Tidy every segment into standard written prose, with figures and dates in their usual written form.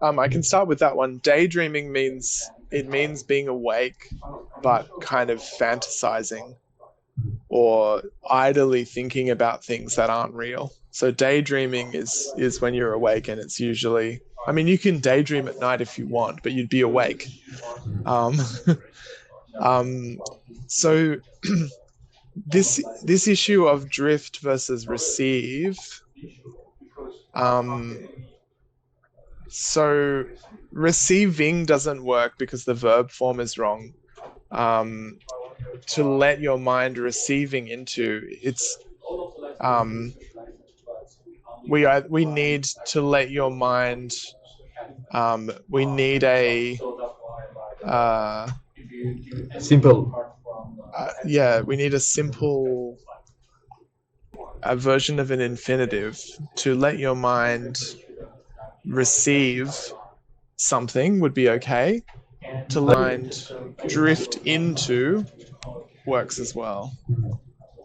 I can start with that one. Daydreaming means being awake, but kind of fantasizing or idly thinking about things that aren't real. So daydreaming is when you're awake, and it's usually, I mean, you can daydream at night if you want, but you'd be awake. Um, um, so this issue of drift versus receive. Um, so receiving doesn't work because the verb form is wrong. Um, to let your mind receiving into, it's um, we need to let your mind, we need uh, Simple. yeah, we need a simple a version of an infinitive to let your mind receive something would be okay. To let mind drift into works as well.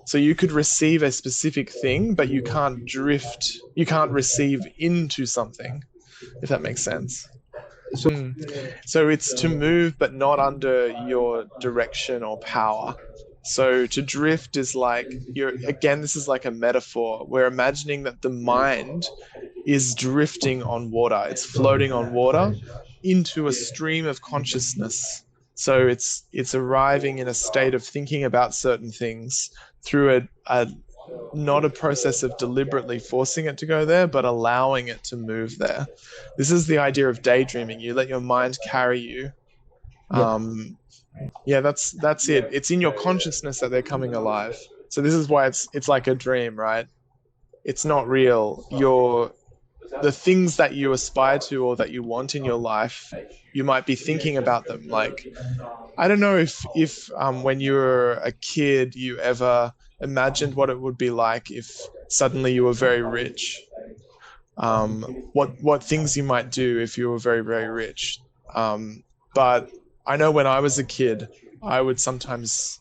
So you could receive a specific thing, but you can't drift, you can't receive into something, if that makes sense. So, So it's to move, but not under your direction or power. So to drift is like, you're, again, this is like a metaphor. We're imagining that the mind is drifting on water. It's floating on water into a stream of consciousness. So it's arriving in a state of thinking about certain things through a not a process of deliberately forcing it to go there, but allowing it to move there. This is the idea of daydreaming. You let your mind carry you. yeah. Yeah, that's it. It's in your consciousness that they're coming alive. So this is why it's like a dream, right? It's not real. The things that you aspire to or that you want in your life, you might be thinking about them. Like, I don't know if when you were a kid you ever imagined what it would be like if suddenly you were very rich. What things you might do if you were very, very rich. But I know when I was a kid, I would sometimes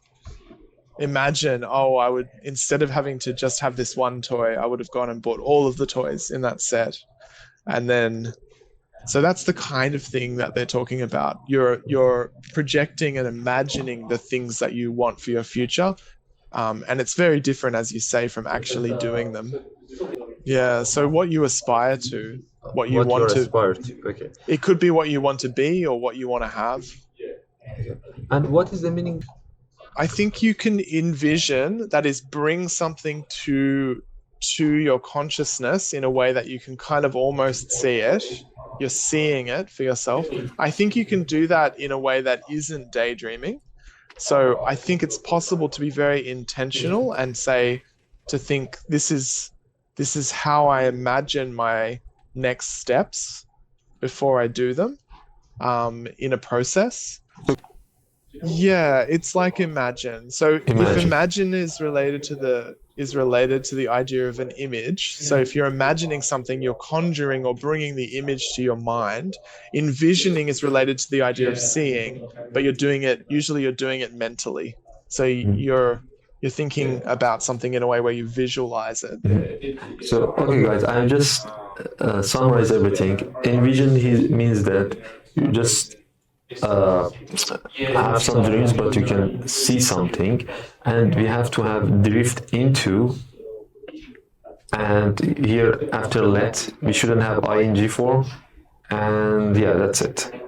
imagine, oh, I would, instead of having to just have this one toy, I would have gone and bought all of the toys in that set. And then, so that's the kind of thing that they're talking about. You're projecting and imagining the things that you want for your future. And it's very different, as you say, from actually doing them. Yeah. So what you aspire to, what you What want you're to, aspired to. Okay. it could be what you want to be or what you want to have. And what is the meaning? I think you can envision, that is, bring something to your consciousness in a way that you can kind of almost see it. You're seeing it for yourself. I think you can do that in a way that isn't daydreaming. So I think it's possible to be very intentional and say, to think this is how I imagine my next steps before I do them, in a process. Yeah, it's like imagine. So if Imagine. imagine is related to the idea of an image. So if you're imagining something, you're conjuring or bringing the image to your mind. Envisioning is related to the idea of seeing, but usually you're doing it mentally. So you're thinking about something in a way where you visualize it. So, okay, guys, I just summarize everything. Envision means that you just uh, have some dreams, but you can see something, and we have to have drift into. And here, after let, we shouldn't have ing form, and yeah, that's it.